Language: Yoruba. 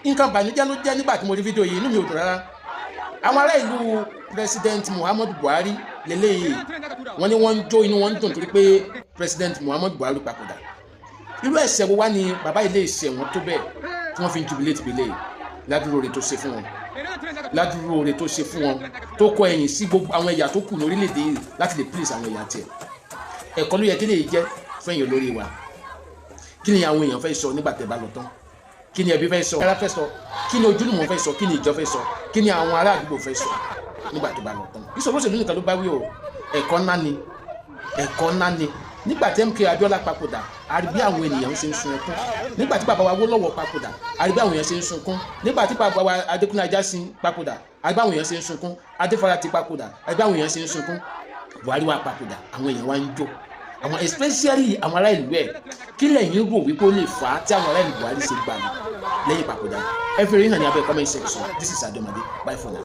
nǹkan bànújẹ́ ló jẹ́ nígbà tí mo rí fídíò yìí, inú mi ò dùn rárá. Àwọn ará ìlú President Muhammadu Buhari lélẹ́yìí wọ́n ní wọ́n ń jó, inú wọn ń dùn torí pé President Muhammadu Buhari papòdà. Irú ẹ̀ṣẹ̀ wo wá ni bàbá ilé ìṣẹ̀ wọn tó bẹ́ẹ̀ tí wọ́n fi ń jubilate bílẹ̀ yìí ládùúró rẹ̀ tó ṣe fún wọn, ládùúró rẹ̀ tó ṣe fún wọn, tó kọ ẹ̀yìn sí gbogbo àwọn ẹ̀yà tó kù ní orílẹ̀-èdè yìí láti lè please àwọn ẹ̀yà tiẹ̀. Ẹ̀kọ́ ló yẹ kí lè jẹ́ fún èèyàn lórí wa. Kí ni àwọn èèyàn fẹ́ sọ nígbà tẹ́ bá lọ tán? Kí ni ẹbí fẹ́ sọ? Ará fẹ́ sọ? Kí ni ojúlùmọ̀ fẹ́ sọ? Kí ni ìjọ fẹ́ sọ? Kí ni àwọn ará àdúgbò fẹ́ sọ nígbà tó bá lọ tán? Ìṣòro òṣèlú nìkan ló bá wí o. Ẹ̀kọ́ ńlá ni, ẹ̀kọ́ ńlá ni. Nígbà tí MK Abiola papòdà, a rí bí àwọn ènìyàn ṣe ń sun ẹkún. Nígbà tí bàbá wa Awólọ́wọ̀ papòdà, a rí bí àwọn èèyàn ṣe ń sunkún. Nígbà tí bàbá wa Adékúnlé Ajásin papòdà, a rí bí àwọn èèyàn ṣe ń sunkún. Adéfarati papòdà, a rí bí àwọn èèyàn ṣe ń sunkún. Buhari wa papòdà, àwọn èèyàn wa ń jó. Àwọn especially àwọn ará ìlú ẹ̀, kí lẹ́yìn rò wípé ó lè fà á tí àwọn ará ìlú Buhari ṣe gbà mí lẹ́yìn papòdà. Ẹ fi rí hàn ní abẹ́ comment section. This is Adomade. Bye for now.